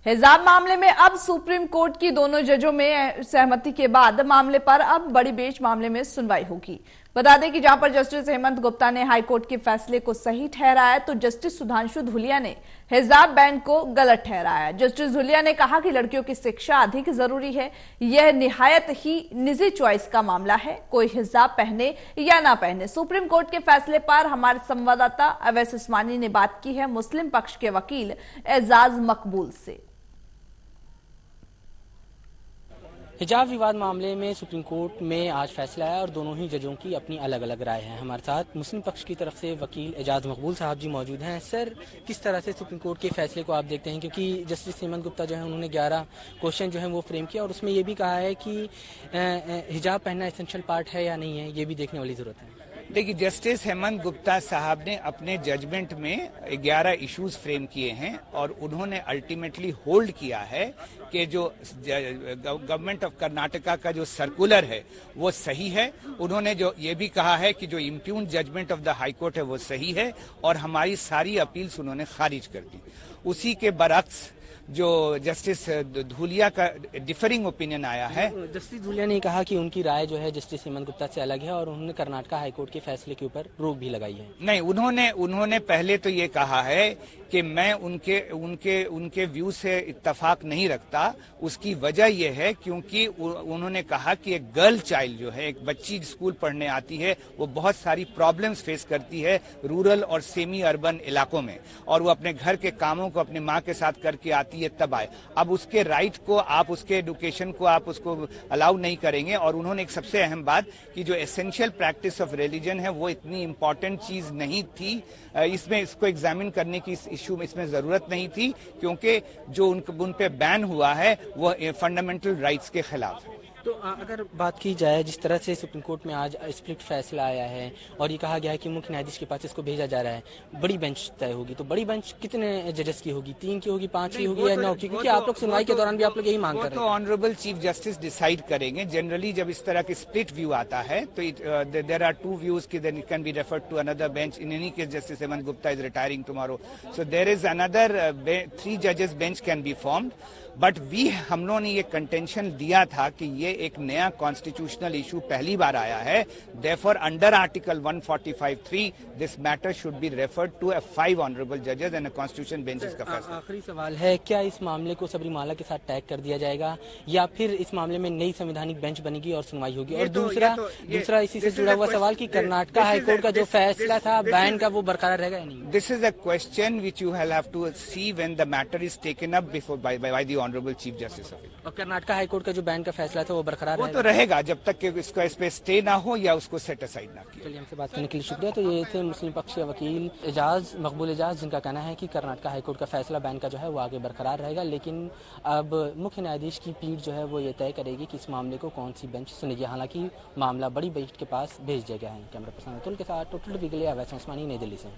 हिजाब मामले में अब सुप्रीम कोर्ट की दोनों जजों में सहमति के बाद मामले पर अब बड़ी बेंच मामले में सुनवाई होगी। बता दें कि जहां पर जस्टिस हेमंत गुप्ता ने हाईकोर्ट के फैसले को सही ठहराया तो जस्टिस सुधांशु धूलिया ने हिजाब बैन को गलत ठहराया। जस्टिस धूलिया ने कहा कि लड़कियों की शिक्षा अधिक जरूरी है, यह निहायत ही निजी चॉइस का मामला है, कोई हिजाब पहने या ना पहने। सुप्रीम कोर्ट के फैसले पर हमारे संवाददाता अवैस उस्मानी ने बात की है मुस्लिम पक्ष के वकील एजाज मकबूल से। हिजाब विवाद मामले में सुप्रीम कोर्ट में आज फैसला आया और दोनों ही जजों की अपनी अलग अलग राय है। हमारे साथ मुस्लिम पक्ष की तरफ से वकील एजाज मकबूल साहब जी मौजूद हैं। सर, किस तरह से सुप्रीम कोर्ट के फैसले को आप देखते हैं, क्योंकि जस्टिस हेमंत गुप्ता जो है उन्होंने 11 क्वेश्चन जो है वो फ्रेम किया और उसमें ये भी कहा है कि हिजाब पहनना एसेंशियल पार्ट है या नहीं है, ये भी देखने वाली जरूरत है। देखिए, जस्टिस हेमंत गुप्ता साहब ने अपने जजमेंट में 11 इश्यूज फ्रेम किए हैं और उन्होंने अल्टीमेटली होल्ड किया है कि जो गवर्नमेंट ऑफ कर्नाटका का जो सर्कुलर है वो सही है। उन्होंने जो ये भी कहा है कि जो impugned judgment of the high court है वो सही है और हमारी सारी अपील्स उन्होंने खारिज कर दी। उसी के बरक्स जो जस्टिस धूलिया का डिफरिंग ओपिनियन आया है, जस्टिस धूलिया ने कहा कि उनकी राय जो है जस्टिस हेमंत गुप्ता से अलग है और उन्होंने कर्नाटका हाईकोर्ट के फैसले के ऊपर रोक भी लगाई है। नहीं, उन्होंने पहले तो ये कहा है कि मैं उनके व्यू से इत्तेफाक नहीं रखता। उसकी वजह यह है क्योंकि उन्होंने कहा कि एक गर्ल चाइल्ड जो है, एक बच्ची स्कूल पढ़ने आती है, वो बहुत सारी प्रॉब्लम्स फेस करती है रूरल और सेमी अर्बन इलाकों में, और वो अपने घर के कामों को अपनी माँ के साथ करके आती है तब आए। अब उसके राइट को आप, उसके एजुकेशन को आप उसको अलाउ नहीं करेंगे। और उन्होंने एक सबसे अहम बात कि जो एसेंशियल प्रैक्टिस ऑफ रिलीजन है वो इतनी इंपॉर्टेंट चीज नहीं थी, इसमें इसको एग्जामिन करने की इश्यू में इसमें जरूरत नहीं थी, क्योंकि जो उन पे बैन हुआ है वो फंडामेंटल राइट्स के खिलाफ है। तो अगर बात की जाए जिस तरह से सुप्रीम कोर्ट में आज स्प्लिट फैसला आया है और ये कहा गया है कि मुख्य न्यायाधीश के पास इसको भेजा जा रहा है, बड़ी बेंच तय होगी, तो बड़ी बेंच कितने जजेस की होगी? 3 की होगी, 5 की होगी या 9 की? क्योंकि आप लोग सुनवाई के दौरान भी आप लोग यही मांग कर रहे हैं। तो ऑनरेबल चीफ जस्टिस डिसाइड करेंगे। जनरली जब इस तरह की स्प्लिट व्यू आता है तो देयर आर 2 व्यूज की, then it can be referred to another bench. In any case justice Hemant Gupta is retiring tomorrow, so there is another 3 जजेस bench can be formed. But हम लोगों ने ये कंटेंशन दिया था कि ये एक नया कॉन्स्टिट्यूशनल इशू पहली बार आया है, therefore under article 145(3) this matter should be referred to 5 honourable जजेस एंड कॉन्स्टिट्यूशन बेंचेस का फैसला। आखिरी सवाल है, क्या इस मामले को सबरीमाला के साथ टैग कर दिया जाएगा या फिर इस मामले में नई संवैधानिक बेंच बनेगी और सुनवाई होगी? और दूसरा इसी से जुड़ा हुआ सवाल कि कर्नाटका हाईकोर्ट का जो फैसला था बैन का, वो बरकरार रहेगा या नहीं? This is a question which you have to see when the matter is taken up before by the honourable chief justice of India. और कर्नाटका हाईकोर्ट का जो बैन का फैसला था वो बरकरार वो तो रहेगा जब तक कि इसका इस पे स्टे ना हो या उसको सेट असाइड ना किया। चलिए, हमसे बात करने के लिए शुक्रिया। तो ये थे मुस्लिम पक्ष के वकील एजाज मकबूल एजाज, जिनका कहना है कि कर्नाटका हाईकोर्ट का फैसला बैन का जो है वो आगे बरकरार रहेगा, लेकिन अब मुख्य न्यायाधीश की पीठ जो है वो ये तय करेगी कि इस मामले को कौन सी बेंच सुनेगी। हालांकि मामला बड़ी बेंच के पास भेज दिया गया है। कैमरा पर्सन अतुल के साथ टोटल टीवी के लिए अवैस उस्मानी, नई दिल्ली से।